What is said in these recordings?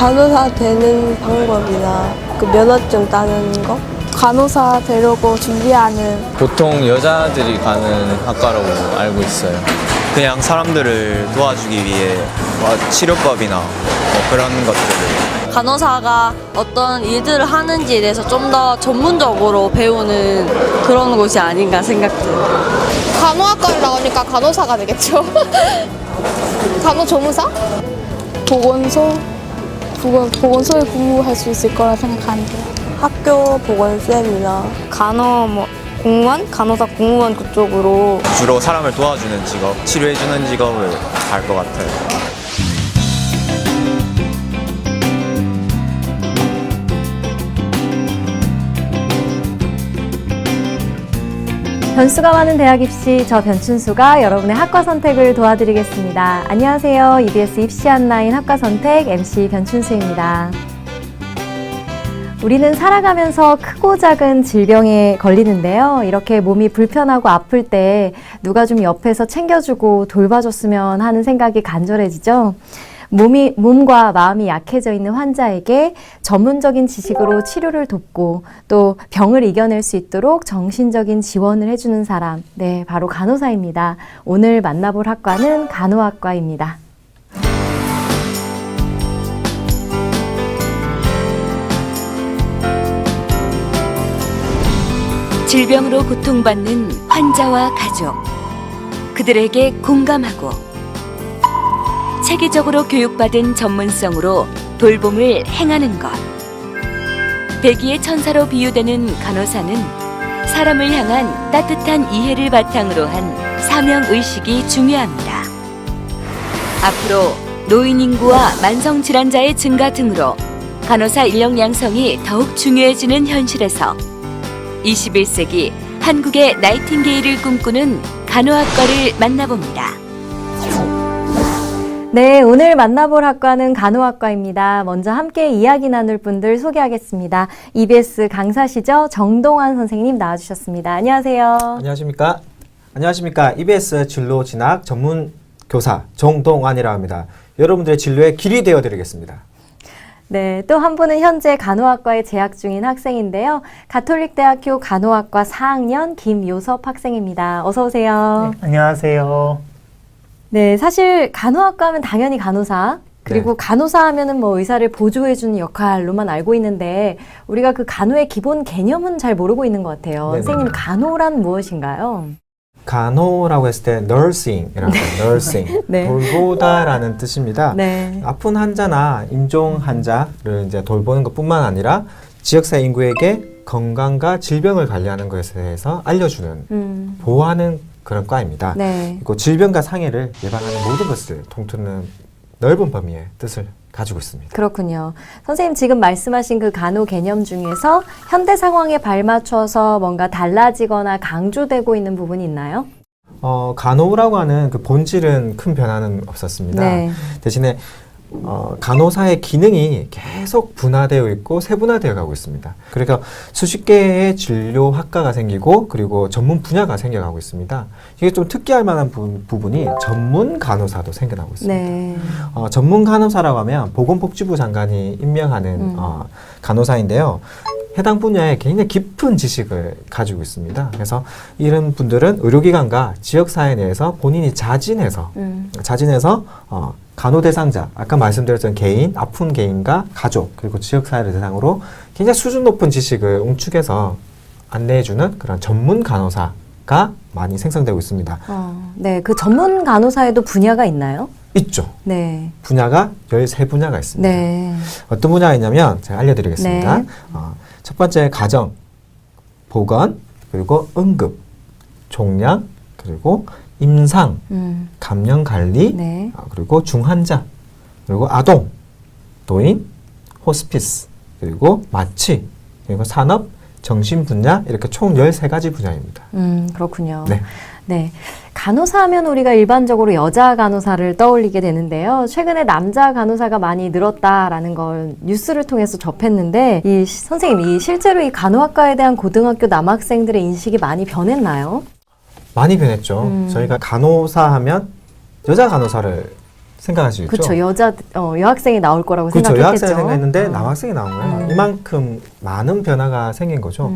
간호사 되는 방법이나 그 면허증 따는 거? 간호사 되려고 준비하는 보통 여자들이 가는 학과라고 알고 있어요. 그냥 사람들을 도와주기 위해 치료법이나 그런 것들을. 간호사가 어떤 일들을 하는지에 대해서 좀 더 전문적으로 배우는 그런 곳이 아닌가 생각돼요. 간호학과를 나오니까 간호사가 되겠죠. 간호조무사? 보건소에 근무할 수 있을 거라 생각하는데요. 학교 보건쌤이나 공무원? 간호사 공무원 그쪽으로. 주로 사람을 도와주는 직업, 치료해주는 직업을 갈 것 같아요. 변수가 많은 대학 입시, 저 변춘수가 여러분의 학과 선택을 도와드리겠습니다. 안녕하세요. EBS 입시 온라인 학과 선택 MC 변춘수입니다. 우리는 살아가면서 크고 작은 질병에 걸리는데요. 이렇게 몸이 불편하고 아플 때 누가 좀 옆에서 챙겨주고 돌봐줬으면 하는 생각이 간절해지죠. 몸과 마음이 약해져 있는 환자에게 전문적인 지식으로 치료를 돕고 또 병을 이겨낼 수 있도록 정신적인 지원을 해주는 사람, 네, 바로 간호사입니다. 오늘 만나볼 학과는 간호학과입니다. 질병으로 고통받는 환자와 가족, 그들에게 공감하고 체계적으로 교육받은 전문성으로 돌봄을 행하는 것. 백의의 천사로 비유되는 간호사는 사람을 향한 따뜻한 이해를 바탕으로 한 사명의식이 중요합니다. 앞으로 노인 인구와 만성질환자의 증가 등으로 간호사 인력 양성이 더욱 중요해지는 현실에서 21세기 한국의 나이팅게일을 꿈꾸는 간호학과를 만나봅니다. 네, 오늘 만나볼 학과는 간호학과입니다. 먼저 함께 이야기 나눌 분들 소개하겠습니다. EBS 강사시죠? 정동환 선생님 나와주셨습니다. 안녕하세요. 안녕하십니까? 안녕하십니까? EBS 진로 진학 전문 교사 정동환이라고 합니다. 여러분들의 진로의 길이 되어드리겠습니다. 네, 또 한 분은 현재 간호학과에 재학 중인 학생인데요. 가톨릭대학교 간호학과 4학년 김요섭 학생입니다. 어서 오세요. 네, 안녕하세요. 네, 사실 간호학과 하면 당연히 간호사, 그리고 간호사 하면은 뭐 의사를 보조해주는 역할로만 알고 있는데 우리가 그 간호의 기본 개념은 잘 모르고 있는 것 같아요. 네네. 선생님, 간호란 무엇인가요? 간호라고 했을 때 nursing이라고 해요. nursing. 네. 돌보다라는 뜻입니다. 네. 아픈 환자나 임종 환자를 이제 돌보는 것뿐만 아니라 지역사회 인구에게 건강과 질병을 관리하는 것에 대해서 알려주는, 보호하는 그런 과입니다. 네. 그리고 질병과 상해를 예방하는 모든 것을 통틀는 넓은 범위의 뜻을 가지고 있습니다. 그렇군요. 선생님, 지금 말씀하신 그 간호 개념 중에서 현대 상황에 발맞춰서 뭔가 달라지거나 강조되고 있는 부분이 있나요? 간호라고 하는 그 본질은 큰 변화는 없었습니다. 네. 대신에 간호사의 기능이 계속 분화되어 있고 세분화되어 가고 있습니다. 그러니까 수십 개의 진료 학과가 생기고 그리고 전문 분야가 생겨가고 있습니다. 이게 좀 특기할 만한 부분이 전문 간호사도 생겨나고 있습니다. 네. 전문 간호사라고 하면 보건복지부 장관이 임명하는 간호사인데요. 해당 분야에 굉장히 깊은 지식을 가지고 있습니다. 그래서 이런 분들은 의료기관과 지역사회 내에서 본인이 자진해서 간호 대상자, 아까 말씀드렸던 개인, 아픈 개인과 가족, 그리고 지역사회를 대상으로 굉장히 수준 높은 지식을 응축해서 안내해주는 그런 전문 간호사가 많이 생성되고 있습니다. 네, 그 전문 간호사에도 분야가 있나요? 있죠. 네. 분야가 13분야가 있습니다. 네. 어떤 분야가 있냐면 제가 알려드리겠습니다. 네. 첫 번째 가정, 보건, 그리고 응급, 종양, 그리고 임상, 감염관리, 네. 그리고 중환자, 그리고 아동, 노인, 호스피스, 그리고 마취, 그리고 산업, 정신 분야, 이렇게 총 13가지 분야입니다. 그렇군요. 네. 네. 간호사 하면 우리가 일반적으로 여자 간호사를 떠올리게 되는데요. 최근에 남자 간호사가 많이 늘었다라는 걸 뉴스를 통해서 접했는데, 선생님, 실제로 이 간호학과에 대한 고등학교 남학생들의 인식이 많이 변했나요? 많이 변했죠. 저희가 간호사 하면 여자 간호사를 생각할 수 있죠. 그렇죠. 여학생이 나올 거라고 그렇죠. 생각했겠죠. 여학생이 생각했는데 남학생이 나온 거예요. 이만큼 많은 변화가 생긴 거죠.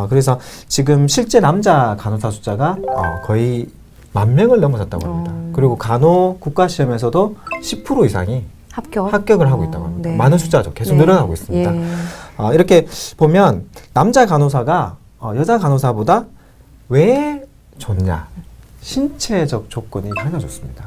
그래서 지금 실제 남자 간호사 숫자가 거의 10,000명을 넘어섰다고 합니다. 그리고 간호 국가시험에서도 10% 이상이 합격을 하고 있다고 합니다. 네. 많은 숫자죠. 계속 네. 늘어나고 있습니다. 예. 이렇게 보면 남자 간호사가 여자 간호사보다 왜 좋냐? 신체적 조건이 가장 좋습니다.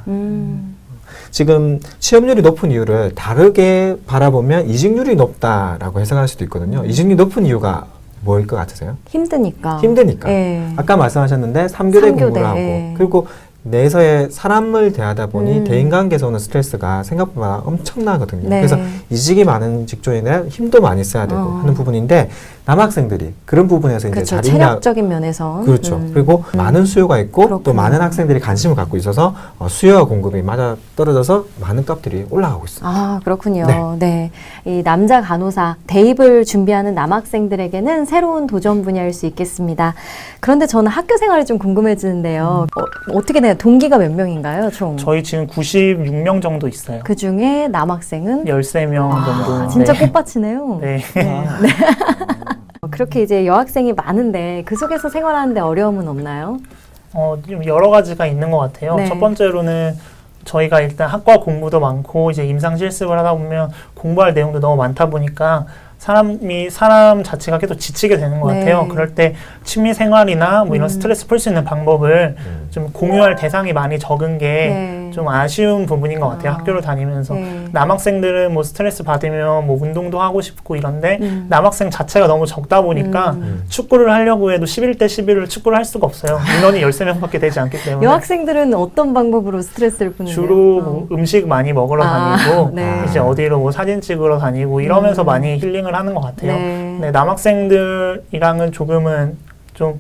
지금 취업률이 높은 이유를 다르게 바라보면 이직률이 높다라고 해석할 수도 있거든요. 이직률이 높은 이유가 뭐일 것 같으세요? 힘드니까. 예. 아까 말씀하셨는데 3교대 공부를 하고 예. 그리고 내에서의 사람을 대하다 보니 대인관계에서 오는 스트레스가 생각보다 엄청나거든요. 네. 그래서 이직이 많은 직종에 힘도 많이 써야 되고 하는 부분인데 남학생들이 그런 부분에서 이제 그렇죠. 자리냐 체력적인 면에서 그렇죠. 그리고 많은 수요가 있고 그렇구나. 또 많은 학생들이 관심을 갖고 있어서 수요와 공급이 맞아 떨어져서 많은 값들이 올라가고 있습니다. 아, 그렇군요. 네. 이 남자 간호사 대입을 준비하는 남학생들에게는 새로운 도전 분야일 수 있겠습니다. 그런데 저는 학교 생활이 좀 궁금해지는데요. 어떻게 돼요? 동기가 몇 명인가요, 총? 저희 지금 96명 정도 있어요. 그 중에 남학생은 13명 정도. 진짜 네. 꽃밭이네요. 네. 그렇게 이제 여학생이 많은데 그 속에서 생활하는데 어려움은 없나요? 좀 여러 가지가 있는 것 같아요. 네. 첫 번째로는 저희가 일단 학과 공부도 많고 이제 임상 실습을 하다 보면 공부할 내용도 너무 많다 보니까 사람 자체가 계속 지치게 되는 것 네. 같아요. 그럴 때 취미 생활이나 뭐 이런 스트레스 풀 수 있는 방법을 좀 공유할 대상이 많이 적은 게 좀 아쉬운 부분인 것 같아요. 학교를 다니면서. 남학생들은 뭐 스트레스 받으면 뭐 운동도 하고 싶고 이런데 남학생 자체가 너무 적다 보니까 축구를 하려고 해도 11대 11을 축구를 할 수가 없어요. 인원이 13명밖에 되지 않기 때문에. 여학생들은 어떤 방법으로 스트레스를 푸는데요? 주로 뭐 음식 많이 먹으러 다니고 네. 이제 어디로 뭐 사진 찍으러 다니고 이러면서 많이 힐링을 하는 것 같아요. 네. 남학생들이랑은 조금은 좀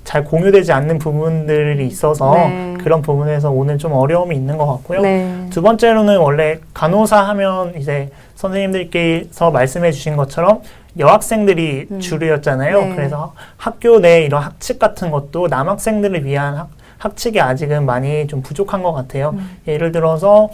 잘 공유되지 않는 부분들이 있어서 네. 그런 부분에서 오늘 좀 어려움이 있는 것 같고요. 네. 두 번째로는 원래 간호사 하면 이제 선생님들께서 말씀해 주신 것처럼 여학생들이 주류였잖아요. 네. 그래서 학교 내 이런 학칙 같은 것도 남학생들을 위한 학칙이 아직은 많이 좀 부족한 것 같아요. 예를 들어서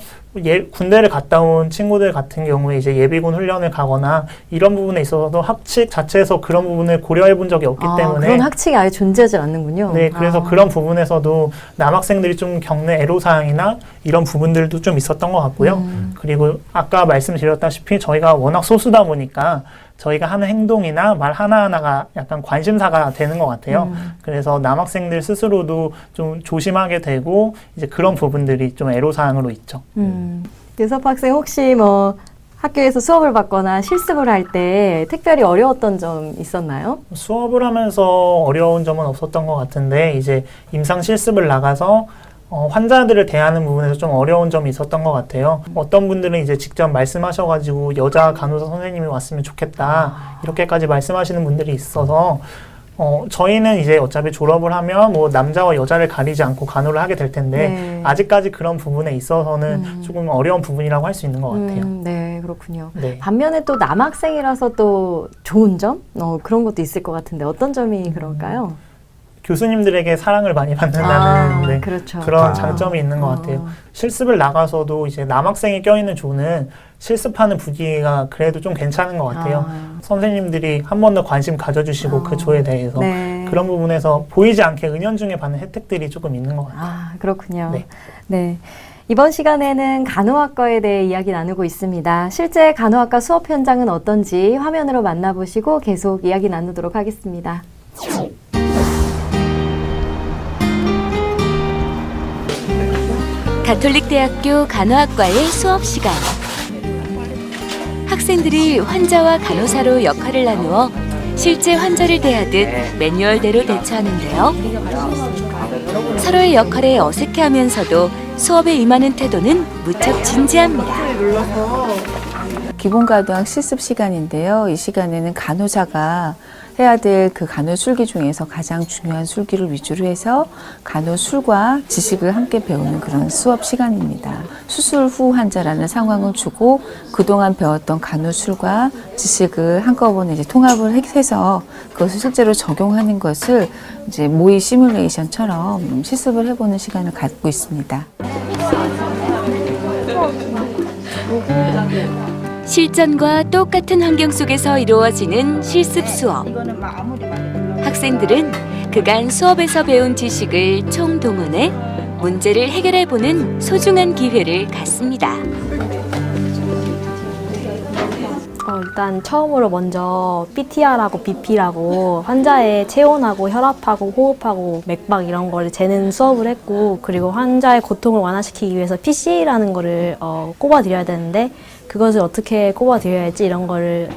군대를 갔다 온 친구들 같은 경우에 이제 예비군 훈련을 가거나 이런 부분에 있어서도 학칙 자체에서 그런 부분을 고려해 본 적이 없기 때문에 그런 학칙이 아예 존재하지 않는군요. 네, 그래서 그런 부분에서도 남학생들이 좀 겪는 애로사항이나 이런 부분들도 좀 있었던 것 같고요. 그리고 아까 말씀드렸다시피 저희가 워낙 소수다 보니까 저희가 하는 행동이나 말 하나하나가 약간 관심사가 되는 것 같아요. 그래서 남학생들 스스로도 좀 조심하게 되고 이제 그런 부분들이 좀 애로사항으로 있죠. 유섭 학생 혹시 뭐 학교에서 수업을 받거나 실습을 할 때 특별히 어려웠던 점 있었나요? 수업을 하면서 어려운 점은 없었던 것 같은데 이제 임상 실습을 나가서 환자들을 대하는 부분에서 좀 어려운 점이 있었던 것 같아요. 어떤 분들은 이제 직접 말씀하셔가지고 여자 간호사 선생님이 왔으면 좋겠다 이렇게까지 말씀하시는 분들이 있어서 저희는 이제 어차피 졸업을 하면 뭐 남자와 여자를 가리지 않고 간호를 하게 될 텐데 아직까지 그런 부분에 있어서는 조금 어려운 부분이라고 할 수 있는 것 같아요. 네, 그렇군요. 네. 반면에 또 남학생이라서 또 좋은 점? 그런 것도 있을 것 같은데 어떤 점이 그럴까요? 교수님들에게 사랑을 많이 받는다는 그렇죠. 그런 장점이 있는 것 같아요. 실습을 나가서도 이제 남학생이 껴있는 조는 실습하는 분위기가 그래도 좀 괜찮은 것 같아요. 선생님들이 한 번 더 관심 가져주시고 그 조에 대해서 그런 부분에서 보이지 않게 은연중에 받는 혜택들이 조금 있는 것 같아요. 그렇군요. 네. 네. 이번 시간에는 간호학과에 대해 이야기 나누고 있습니다. 실제 간호학과 수업 현장은 어떤지 화면으로 만나보시고 계속 이야기 나누도록 하겠습니다. 가톨릭대학교 간호학과의 수업 시간. 학생들이 환자와 간호사로 역할을 나누어 실제 환자를 대하듯 매뉴얼대로 대처하는데요. 서로의 역할에 어색해하면서도 수업에 임하는 태도는 무척 진지합니다. 기본과도학 실습 시간인데요. 이 시간에는 간호사가 해야 될 그 간호술기 중에서 가장 중요한 술기를 위주로 해서 간호술과 지식을 함께 배우는 그런 수업 시간입니다. 수술 후 환자라는 상황을 주고 그동안 배웠던 간호술과 지식을 한꺼번에 이제 통합을 해서 그것을 실제로 적용하는 것을 이제 모의 시뮬레이션처럼 실습을 해보는 시간을 갖고 있습니다. 실전과 똑같은 환경 속에서 이루어지는 실습 수업. 학생들은 그간 수업에서 배운 지식을 총동원해 문제를 해결해보는 소중한 기회를 갖습니다. 일단 처음으로 먼저 PTR하고 BP라고 환자의 체온하고 혈압하고 호흡하고 맥박 이런 거를 재는 수업을 했고, 그리고 환자의 고통을 완화시키기 위해서 PC라는 거를 꼽아드려야 되는데 그것을 어떻게 꼽아드려야 할지 이런 거를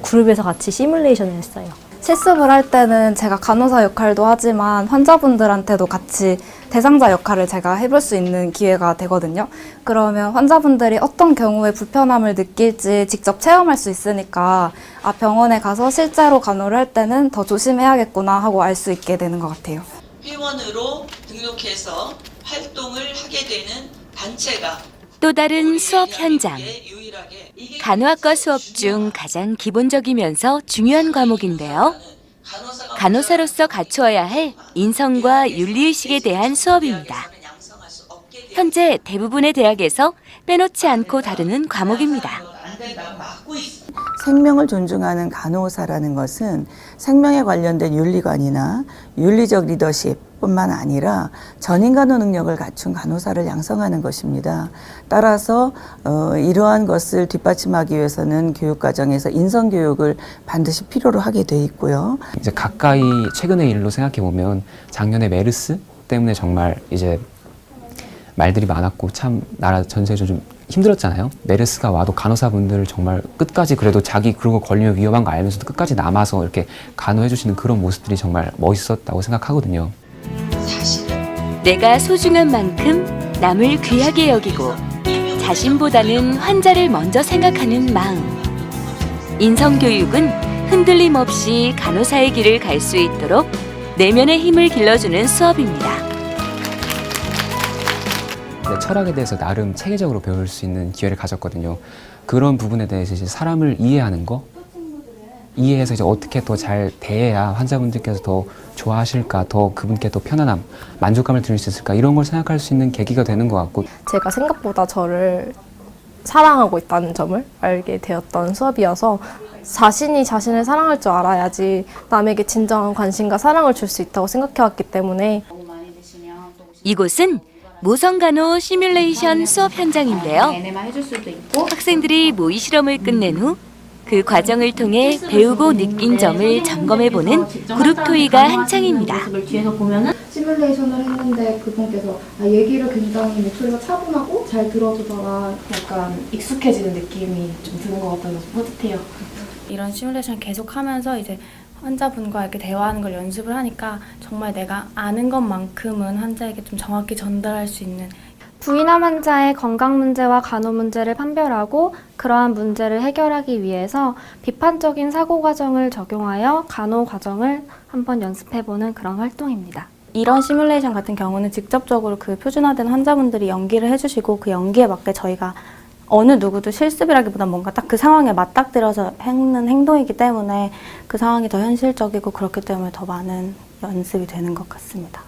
그룹에서 같이 시뮬레이션을 했어요. 실습을 할 때는 제가 간호사 역할도 하지만 환자분들한테도 같이 대상자 역할을 제가 해볼 수 있는 기회가 되거든요. 그러면 환자분들이 어떤 경우에 불편함을 느낄지 직접 체험할 수 있으니까 병원에 가서 실제로 간호를 할 때는 더 조심해야겠구나 하고 알 수 있게 되는 것 같아요. 회원으로 등록해서 활동을 하게 되는 단체가 또 다른 수업 현장. 간호학과 수업 중 가장 기본적이면서 중요한 과목인데요. 간호사로서 갖추어야 할 인성과 윤리의식에 대한 수업입니다. 현재 대부분의 대학에서 빼놓지 않고 다루는 과목입니다. 생명을 존중하는 간호사라는 것은 생명에 관련된 윤리관이나 윤리적 리더십뿐만 아니라 전인간호 능력을 갖춘 간호사를 양성하는 것입니다. 따라서 이러한 것을 뒷받침하기 위해서는 교육과정에서 인성교육을 반드시 필요로 하게 돼 있고요. 이제 가까이 최근의 일로 생각해 보면 작년에 메르스 때문에 정말 이제 말들이 많았고 참 나라 전체적으로 좀 힘들었잖아요. 메르스가 와도 간호사분들 정말 끝까지 그래도 자기 그런 거 걸리면 위험한 거 알면서도 끝까지 남아서 이렇게 간호해 주시는 그런 모습들이 정말 멋있었다고 생각하거든요. 내가 소중한 만큼 남을 귀하게 여기고 자신보다는 환자를 먼저 생각하는 마음. 인성교육은 흔들림 없이 간호사의 길을 갈 수 있도록 내면의 힘을 길러주는 수업입니다. 철학에 대해서 나름 체계적으로 배울 수 있는 기회를 가졌거든요. 그런 부분에 대해서 이제 사람을 이해하는 거, 이해해서 이제 어떻게 더 잘 대해야 환자분들께서 더 좋아하실까, 더 그분께 더 편안함, 만족감을 드릴 수 있을까, 이런 걸 생각할 수 있는 계기가 되는 것 같고, 제가 생각보다 저를 사랑하고 있다는 점을 알게 되었던 수업이어서 자신이 자신을 사랑할 줄 알아야지 남에게 진정한 관심과 사랑을 줄 수 있다고 생각해왔기 때문에. 이곳은 모성간호 시뮬레이션 수업 현장인데요. 학생들이 모의 실험을 끝낸 후 그 과정을 통해 배우고 느낀 점을 점검해보는 그룹 토의가 한창입니다. 뒤에서 보면은 시뮬레이션을 했는데 그분께서 얘기를 굉장히 목소리가 차분하고 잘 들어주더라. 약간 익숙해지는 느낌이 좀 드는 것 같아서 뿌듯해요. 이런 시뮬레이션 계속하면서 이제 환자분과 이렇게 대화하는 걸 연습을 하니까 정말 내가 아는 것만큼은 환자에게 좀 정확히 전달할 수 있는. 부인암 환자의 건강 문제와 간호 문제를 판별하고 그러한 문제를 해결하기 위해서 비판적인 사고 과정을 적용하여 간호 과정을 한번 연습해보는 그런 활동입니다. 이런 시뮬레이션 같은 경우는 직접적으로 그 표준화된 환자분들이 연기를 해주시고 그 연기에 맞게 저희가 어느 누구도 실습이라기보다 뭔가 딱 그 상황에 맞닥뜨려서 하는 행동이기 때문에 그 상황이 더 현실적이고 그렇기 때문에 더 많은 연습이 되는 것 같습니다.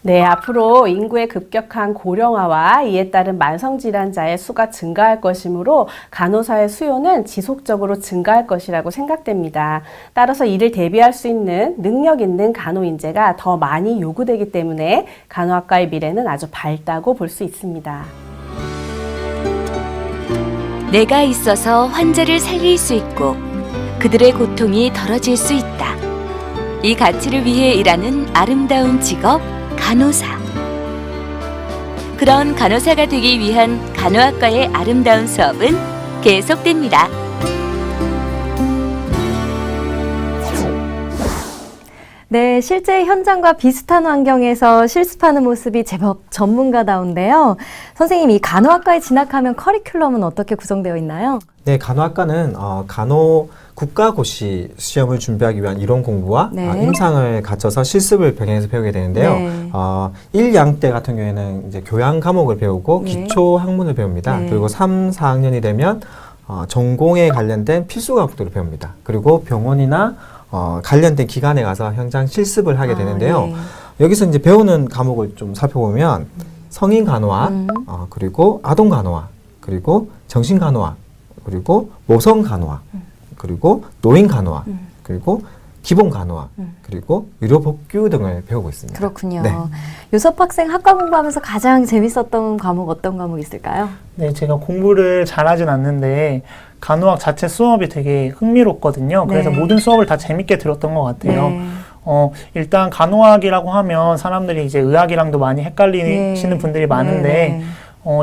네, 앞으로 인구의 급격한 고령화와 이에 따른 만성질환자의 수가 증가할 것이므로 간호사의 수요는 지속적으로 증가할 것이라고 생각됩니다. 따라서 이를 대비할 수 있는 능력 있는 간호 인재가 더 많이 요구되기 때문에 간호학과의 미래는 아주 밝다고 볼 수 있습니다. 내가 있어서 환자를 살릴 수 있고 그들의 고통이 덜어질 수 있다. 이 가치를 위해 일하는 아름다운 직업 간호사. 그런 간호사가 되기 위한 간호학과의 아름다운 수업은 계속됩니다. 네, 실제 현장과 비슷한 환경에서 실습하는 모습이 제법 전문가다운데요. 선생님, 이 간호학과에 진학하면 커리큘럼은 어떻게 구성되어 있나요? 네, 간호학과는 간호 국가고시 시험을 준비하기 위한 이론 공부와 임상을 갖춰서 실습을 병행해서 배우게 되는데요. 네. 1, 2학년 때 같은 경우에는 이제 교양 과목을 배우고 기초 학문을 배웁니다. 그리고 3, 4학년이 되면 전공에 관련된 필수 과목들을 배웁니다. 그리고 병원이나 관련된 기관에 가서 현장 실습을 하게 되는데요. 여기서 이제 배우는 과목을 좀 살펴보면 성인 간호학, 그리고 아동 간호학, 그리고 정신간호학, 그리고 모성간호학, 그리고 노인간호학, 그리고 기본간호학, 그리고 의료복규 등을 배우고 있습니다. 그렇군요. 네. 요섭 학생 학과 공부하면서 가장 재밌었던 과목 어떤 과목 있을까요? 네, 제가 공부를 잘하진 않는데 간호학 자체 수업이 되게 흥미롭거든요. 그래서 네. 모든 수업을 다 재밌게 들었던 것 같아요. 네. 일단 간호학이라고 하면 사람들이 이제 의학이랑도 많이 헷갈리시는 네. 분들이 많은데 네, 네.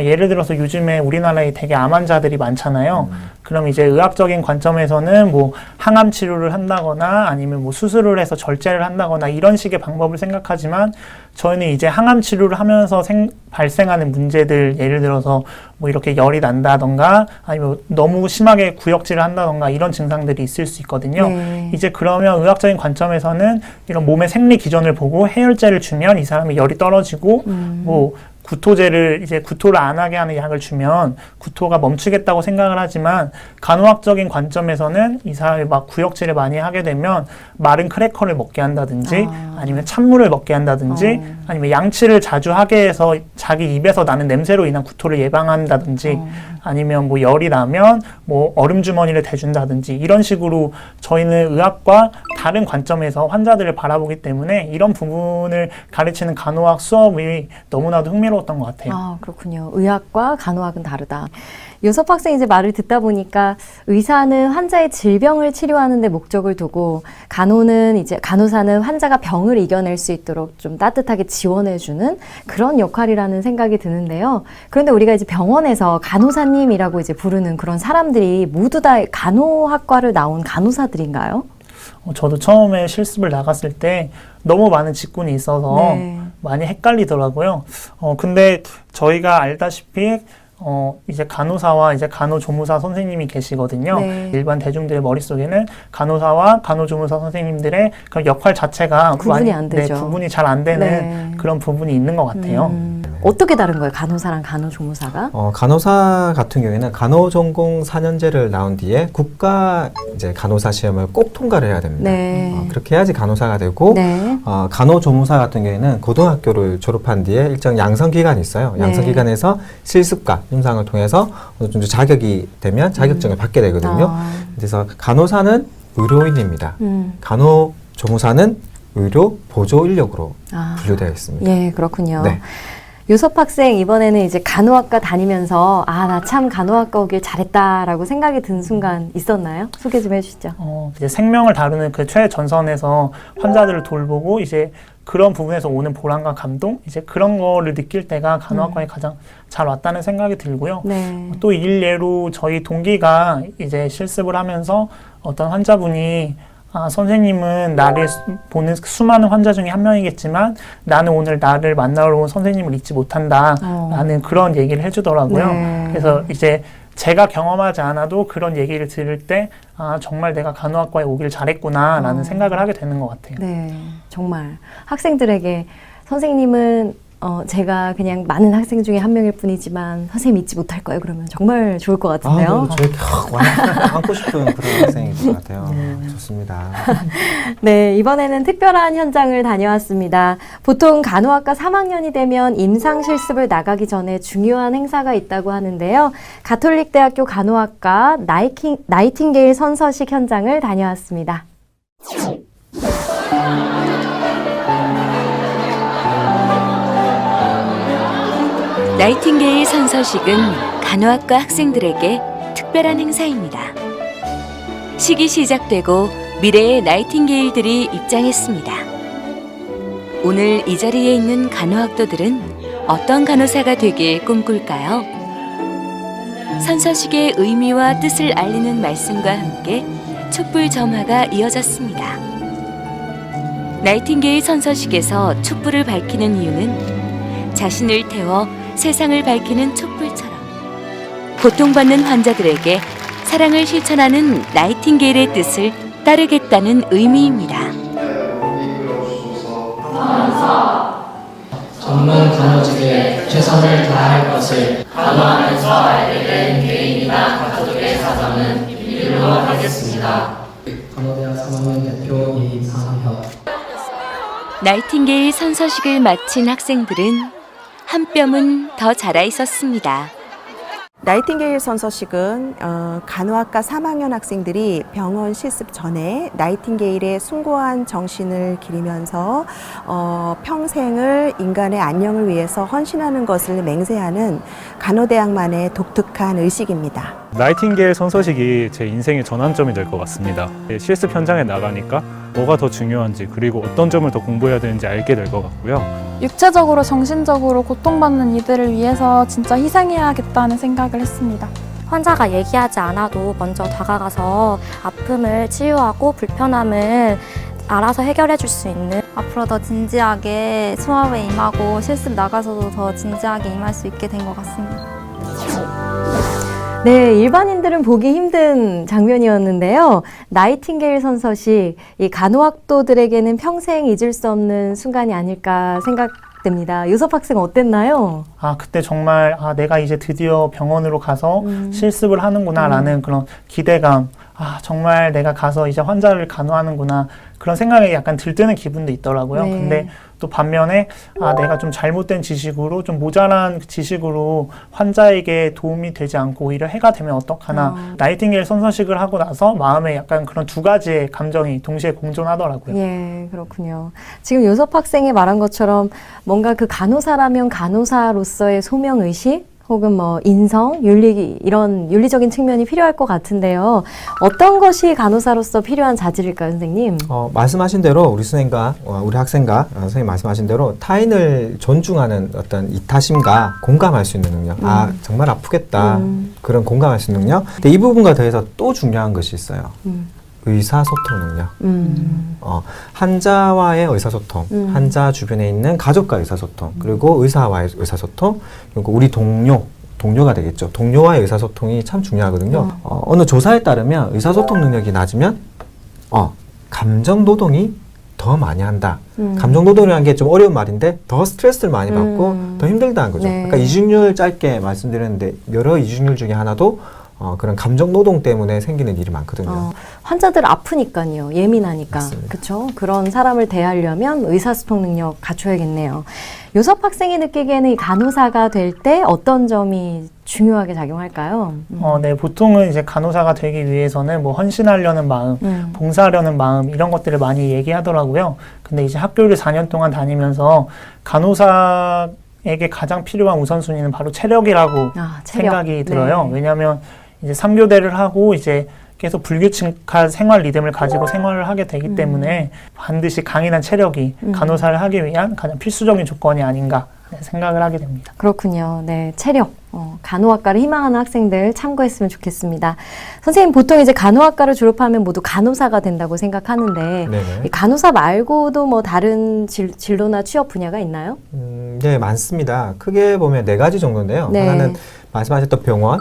예를 들어서 요즘에 우리나라에 되게 암 환자들이 많잖아요. 그럼 이제 의학적인 관점에서는 뭐 항암 치료를 한다거나 아니면 뭐 수술을 해서 절제를 한다거나 이런 식의 방법을 생각하지만 저희는 이제 항암 치료를 하면서 발생하는 문제들, 예를 들어서 뭐 이렇게 열이 난다던가 아니면 너무 심하게 구역질을 한다던가 이런 증상들이 있을 수 있거든요. 네. 이제 그러면 의학적인 관점에서는 이런 몸의 생리 기전을 보고 해열제를 주면 이 사람이 열이 떨어지고 뭐 구토제를 이제 구토를 안 하게 하는 약을 주면 구토가 멈추겠다고 생각을 하지만 간호학적인 관점에서는 이 사람이 막 구역질을 많이 하게 되면 마른 크래커를 먹게 한다든지 아니면 찬물을 먹게 한다든지 아니면 양치를 자주 하게 해서 자기 입에서 나는 냄새로 인한 구토를 예방한다든지 아니면 뭐 열이 나면 뭐 얼음 주머니를 대준다든지 이런 식으로 저희는 의학과 다른 관점에서 환자들을 바라보기 때문에 이런 부분을 가르치는 간호학 수업이 너무나도 흥미로웠던 것 같아요. 아, 그렇군요. 의학과 간호학은 다르다. 요섭 학생 이제 말을 듣다 보니까 의사는 환자의 질병을 치료하는 데 목적을 두고 간호사는 환자가 병을 이겨낼 수 있도록 좀 따뜻하게 지원해주는 그런 역할이라는 생각이 드는데요. 그런데 우리가 이제 병원에서 간호사님이라고 이제 부르는 그런 사람들이 모두 다 간호학과를 나온 간호사들인가요? 저도 처음에 실습을 나갔을 때 너무 많은 직군이 있어서 네. 많이 헷갈리더라고요. 근데 저희가 알다시피 이제 간호사와 이제 간호조무사 선생님이 계시거든요. 네. 일반 대중들의 머릿속에는 간호사와 간호조무사 선생님들의 그런 역할 자체가 구분이 안 되죠. 구분이 잘 안 되는 네. 그런 부분이 있는 것 같아요. 어떻게 다른 거예요? 간호사랑 간호조무사가? 간호사 같은 경우에는 간호전공 4년제를 나온 뒤에 국가 이제 간호사 시험을 꼭 통과를 해야 됩니다. 네. 그렇게 해야지 간호사가 되고 네. 간호조무사 같은 경우에는 고등학교를 졸업한 뒤에 일정 양성기간이 있어요. 네. 양성기간에서 실습과 임상을 통해서 어느 정도 자격이 되면 자격증을 받게 되거든요. 그래서 간호사는 의료인입니다. 간호조무사는 의료 보조 인력으로 분류되어 있습니다. 예, 그렇군요. 네. 요섭 학생 이번에는 이제 간호학과 다니면서 나 참 간호학과 오길 잘했다라고 생각이 든 순간 있었나요? 소개 좀 해주시죠. 이제 생명을 다루는 그 최전선에서 환자들을 돌보고 이제 그런 부분에서 오는 보람과 감동, 이제 그런 거를 느낄 때가 간호학과에 가장 잘 왔다는 생각이 들고요. 네. 또 일례로 저희 동기가 이제 실습을 하면서 어떤 환자분이 선생님은 나를 보는 수많은 환자 중에 한 명이겠지만 나는 오늘 나를 만나러 온 선생님을 잊지 못한다 라는 그런 얘기를 해주더라고요. 네. 그래서 이제 제가 경험하지 않아도 그런 얘기를 들을 때 정말 내가 간호학과에 오길 잘했구나 라는 생각을 하게 되는 것 같아요. 네, 정말 학생들에게 선생님은 제가 그냥 많은 학생 중에 한 명일 뿐이지만 선생님 잊지 못할 거예요. 그러면 정말 좋을 것 같은데요. 저희 안고 싶은 그런 학생일 것 같아요. 좋습니다. 네, 이번에는 특별한 현장을 다녀왔습니다. 보통 간호학과 3학년이 되면 임상 실습을 나가기 전에 중요한 행사가 있다고 하는데요. 가톨릭대학교 간호학과 나이팅게일 선서식 현장을 다녀왔습니다. 나이팅게일 선서식은 간호학과 학생들에게 특별한 행사입니다. 식이 시작되고 미래의 나이팅게일들이 입장했습니다. 오늘 이 자리에 있는 간호학도들은 어떤 간호사가 되길 꿈꿀까요? 선서식의 의미와 뜻을 알리는 말씀과 함께 촛불 점화가 이어졌습니다. 나이팅게일 선서식에서 촛불을 밝히는 이유는 자신을 태워 세상을 밝히는 촛불처럼 고통받는 환자들에게 사랑을 실천하는 나이팅게일의 뜻을 따르겠다는 의미입니다. 전문 간호직에 최선을 다할 것을 간호하면서 알게 된 개인이나 가족의 사정은 비밀로 하겠습니다. 간호대학 3학년 대표 이상현. 나이팅게일 선서식을 마친 학생들은 한 뼘은 더 자라 있었습니다. 나이팅게일 선서식은 간호학과 3학년 학생들이 병원 실습 전에 나이팅게일의 숭고한 정신을 기리면서 평생을 인간의 안녕을 위해서 헌신하는 것을 맹세하는 간호대학만의 독특한 의식입니다. 나이팅게일 선서식이 제 인생의 전환점이 될 것 같습니다. 실습 현장에 나가니까 뭐가 더 중요한지 그리고 어떤 점을 더 공부해야 되는지 알게 될 것 같고요. 육체적으로 정신적으로 고통받는 이들을 위해서 진짜 희생해야겠다는 생각을 했습니다. 환자가 얘기하지 않아도 먼저 다가가서 아픔을 치유하고 불편함을 알아서 해결해 줄 수 있는, 앞으로 더 진지하게 수업에 임하고 실습 나가서도 더 진지하게 임할 수 있게 된 것 같습니다. 네, 일반인들은 보기 힘든 장면이었는데요. 나이팅게일 선서식, 이 간호학도들에게는 평생 잊을 수 없는 순간이 아닐까 생각됩니다. 요섭 학생 어땠나요? 그때 정말 내가 이제 드디어 병원으로 가서 실습을 하는구나라는 그런 기대감, 정말 내가 가서 이제 환자를 간호하는구나, 그런 생각이 약간 들뜨는 기분도 있더라고요. 네. 근데 또 반면에 내가 좀 잘못된 지식으로, 좀 모자란 지식으로 환자에게 도움이 되지 않고 오히려 해가 되면 어떡하나. 나이팅게일 선서식을 하고 나서 마음에 약간 그런 두 가지의 감정이 동시에 공존하더라고요. 예, 그렇군요. 지금 요섭 학생이 말한 것처럼 뭔가 그 간호사라면 간호사로서의 소명의식, 혹은 뭐 인성, 윤리, 이런 윤리적인 측면이 필요할 것 같은데요. 어떤 것이 간호사로서 필요한 자질일까요, 선생님? 말씀하신 대로 우리 선생님과 우리 학생과 선생님 말씀하신 대로 타인을 존중하는 어떤 이타심과 공감할 수 있는 능력. 정말 아프겠다. 그런 공감할 수 있는 능력. 근데 이 부분과 더해서 또 중요한 것이 있어요. 의사소통 능력. 환자와의 의사소통, 환자 주변에 있는 가족과 의사소통, 그리고 의사와의 의사소통, 그리고 우리 동료가 되겠죠. 동료와의 의사소통이 참 중요하거든요. 어느 조사에 따르면 의사소통 능력이 낮으면 감정 노동이 더 많이 한다. 감정 노동이라는 게 좀 어려운 말인데 더 스트레스를 많이 받고 더 힘들다는 거죠. 네. 그러니까 이중률 짧게 말씀드렸는데 여러 이중률 중에 하나도 그런 감정 노동 때문에 생기는 일이 많거든요. 환자들 아프니까요. 예민하니까. 그렇죠? 그런 사람을 대하려면 의사소통 능력 갖춰야겠네요. 요섭 학생이 느끼기에는 이 간호사가 될 때 어떤 점이 중요하게 작용할까요? 네, 보통은 이제 간호사가 되기 위해서는 뭐 헌신하려는 마음, 봉사하려는 마음, 이런 것들을 많이 얘기하더라고요. 근데 이제 학교를 4년 동안 다니면서 간호사에게 가장 필요한 우선순위는 바로 체력이라고 생각이 들어요. 네. 왜냐하면 이제 3교대를 하고 이제 계속 불규칙한 생활 리듬을 가지고 생활을 하게 되기 때문에 반드시 강인한 체력이 간호사를 하기 위한 가장 필수적인 조건이 아닌가 생각을 하게 됩니다. 그렇군요. 네, 체력. 간호학과를 희망하는 학생들 참고했으면 좋겠습니다. 선생님, 보통 이제 간호학과를 졸업하면 모두 간호사가 된다고 생각하는데 이 간호사 말고도 뭐 다른 진로나 취업 분야가 있나요? 네, 많습니다. 크게 보면 4가지 정도인데요. 네. 하나는 말씀하셨던 병원,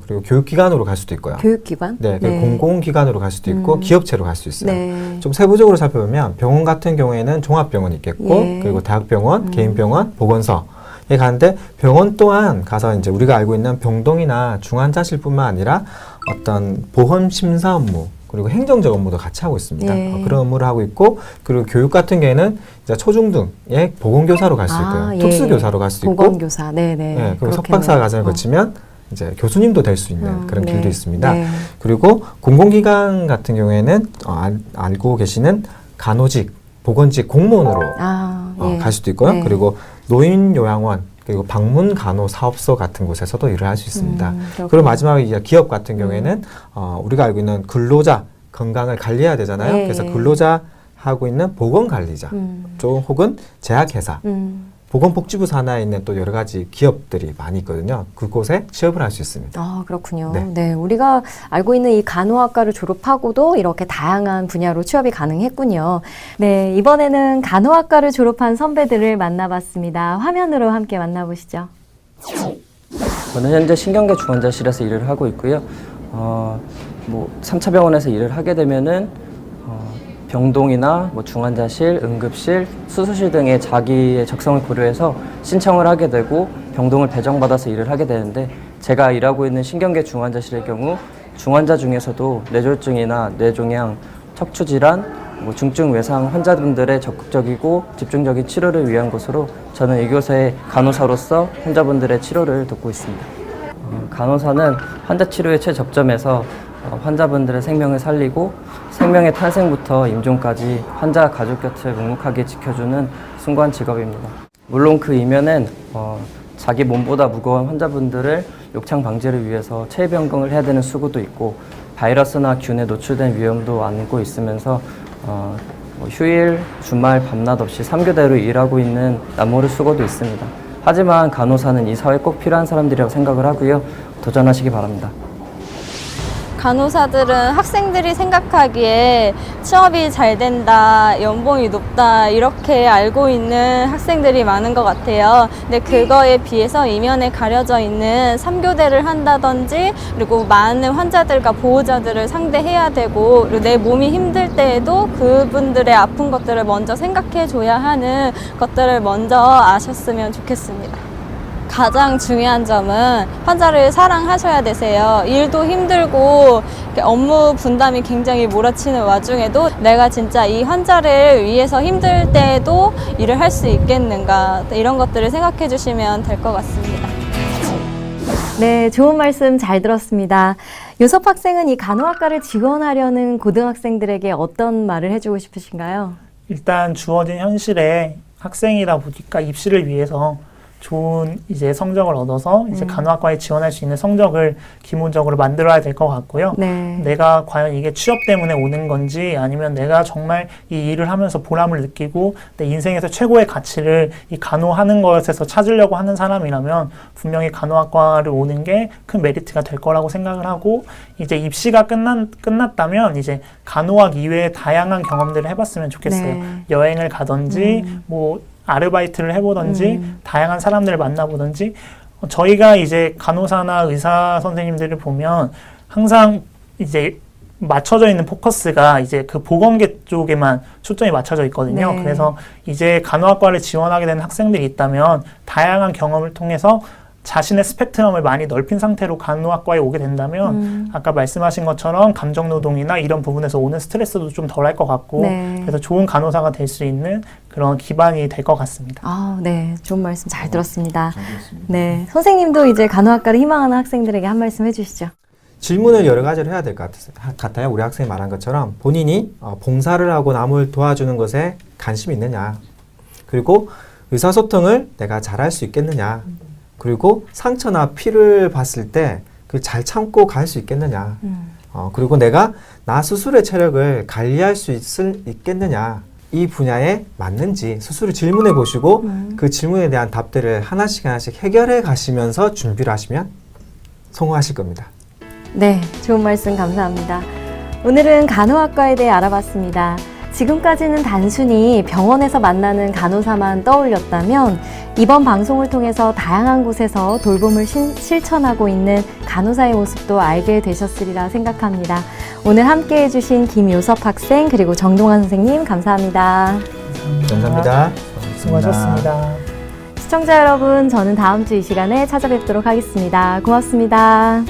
그리고 교육기관으로 갈 수도 있고요. 교육기관? 네, 네. 공공기관으로 갈 수도 있고 기업체로 갈 수 있어요. 네. 좀 세부적으로 살펴보면 병원 같은 경우에는 종합병원이 있겠고 예. 그리고 대학병원, 개인병원, 보건소에 가는데 병원 또한 가서 이제 우리가 알고 있는 병동이나 중환자실뿐만 아니라 어떤 보험 심사 업무 그리고 행정적 업무도 같이 하고 있습니다. 예. 그런 업무를 하고 있고 그리고 교육 같은 경우에는 이제 초중등의 보건교사로 갈 수 있고요. 예. 특수교사로 갈 수도 있고 보건교사, 네네. 네, 그리고 석박사 과정을 거치면 이제 교수님도 될 수 있는 그런 길도 있습니다. 네. 그리고 공공기관 같은 경우에는 알고 계시는 간호직, 보건직 공무원으로 예. 갈 수도 있고요. 네. 그리고 노인요양원, 그리고 방문간호사업소 같은 곳에서도 일을 할 수 있습니다. 그리고 마지막에 이제 기업 같은 경우에는 우리가 알고 있는 근로자 건강을 관리해야 되잖아요. 예. 그래서 근로자 하고 있는 보건관리자 쪽 혹은 제약회사 보건복지부 산하에 있는 또 여러 가지 기업들이 많이 있거든요. 그곳에 취업을 할 수 있습니다. 그렇군요. 네. 네, 우리가 알고 있는 이 간호학과를 졸업하고도 이렇게 다양한 분야로 취업이 가능했군요. 네, 이번에는 간호학과를 졸업한 선배들을 만나봤습니다. 화면으로 함께 만나보시죠. 저는 현재 신경계 중환자실에서 일을 하고 있고요. 3차 병원에서 일을 하게 되면은 병동이나 중환자실, 응급실, 수술실 등의 자기의 적성을 고려해서 신청을 하게 되고 병동을 배정받아서 일을 하게 되는데 제가 일하고 있는 신경계 중환자실의 경우 중환자 중에서도 뇌졸중이나 뇌종양, 척추질환, 중증 외상 환자분들의 적극적이고 집중적인 치료를 위한 곳으로 저는 이곳의 간호사로서 환자분들의 치료를 돕고 있습니다. 간호사는 환자 치료의 최접점에서 환자분들의 생명을 살리고 생명의 탄생부터 임종까지 환자 가족 곁을 묵묵하게 지켜주는 숭고한 직업입니다. 물론 그 이면엔 자기 몸보다 무거운 환자분들을 욕창 방지를 위해서 체위 변경을 해야 되는 수고도 있고 바이러스나 균에 노출된 위험도 안고 있으면서 휴일, 주말, 밤낮 없이 3교대로 일하고 있는 남모르 수고도 있습니다. 하지만 간호사는 이 사회에 꼭 필요한 사람들이라고 생각을 하고요. 도전하시기 바랍니다. 간호사들은 학생들이 생각하기에 취업이 잘 된다, 연봉이 높다 이렇게 알고 있는 학생들이 많은 것 같아요. 근데 그거에 비해서 이면에 가려져 있는 3교대를 한다든지 그리고 많은 환자들과 보호자들을 상대해야 되고 그리고 내 몸이 힘들 때에도 그분들의 아픈 것들을 먼저 생각해 줘야 하는 것들을 먼저 아셨으면 좋겠습니다. 가장 중요한 점은 환자를 사랑하셔야 되세요. 일도 힘들고 업무 분담이 굉장히 몰아치는 와중에도 내가 진짜 이 환자를 위해서 힘들 때에도 일을 할 수 있겠는가 이런 것들을 생각해 주시면 될 것 같습니다. 네, 좋은 말씀 잘 들었습니다. 요섭 학생은 이 간호학과를 지원하려는 고등학생들에게 어떤 말을 해주고 싶으신가요? 일단 주어진 현실에 학생이다 보니까 입시를 위해서 좋은 이제 성적을 얻어서 이제 간호학과에 지원할 수 있는 성적을 기본적으로 만들어야 될 것 같고요. 네. 내가 과연 이게 취업 때문에 오는 건지 아니면 내가 정말 이 일을 하면서 보람을 느끼고 내 인생에서 최고의 가치를 이 간호하는 것에서 찾으려고 하는 사람이라면 분명히 간호학과를 오는 게 큰 메리트가 될 거라고 생각을 하고 이제 입시가 끝났다면 이제 간호학 이외의 다양한 경험들을 해봤으면 좋겠어요. 네. 여행을 가든지 뭐 아르바이트를 해보든지 다양한 사람들을 만나보든지 저희가 이제 간호사나 의사 선생님들을 보면 항상 이제 맞춰져 있는 포커스가 이제 그 보건계 쪽에만 초점이 맞춰져 있거든요. 네. 그래서 이제 간호학과를 지원하게 되는 학생들이 있다면 다양한 경험을 통해서 자신의 스펙트럼을 많이 넓힌 상태로 간호학과에 오게 된다면 아까 말씀하신 것처럼 감정노동이나 이런 부분에서 오는 스트레스도 좀 덜할 것 같고 네. 그래서 좋은 간호사가 될 수 있는 그런 기반이 될 것 같습니다. 아, 네. 좋은 말씀 잘 들었습니다. 네. 선생님도 이제 간호학과를 희망하는 학생들에게 한 말씀 해주시죠. 질문을 여러 가지를 해야 될 것 같아요. 우리 학생이 말한 것처럼 본인이 봉사를 하고 남을 도와주는 것에 관심이 있느냐, 그리고 의사소통을 내가 잘할 수 있겠느냐, 그리고 상처나 피를 봤을 때 그 잘 참고 갈 수 있겠느냐, 그리고 내가 나 스스로의 체력을 관리할 수 있겠느냐, 이 분야에 맞는지 스스로 질문해 보시고 그 질문에 대한 답들을 하나씩 해결해 가시면서 준비를 하시면 성공하실 겁니다. 네, 좋은 말씀 감사합니다. 오늘은 간호학과에 대해 알아봤습니다. 지금까지는 단순히 병원에서 만나는 간호사만 떠올렸다면 이번 방송을 통해서 다양한 곳에서 돌봄을 실천하고 있는 간호사의 모습도 알게 되셨으리라 생각합니다. 오늘 함께 해주신 김요섭 학생 그리고 정동환 선생님 감사합니다. 감사합니다. 수고하셨습니다. 시청자 여러분, 저는 다음 주 이 시간에 찾아뵙도록 하겠습니다. 고맙습니다.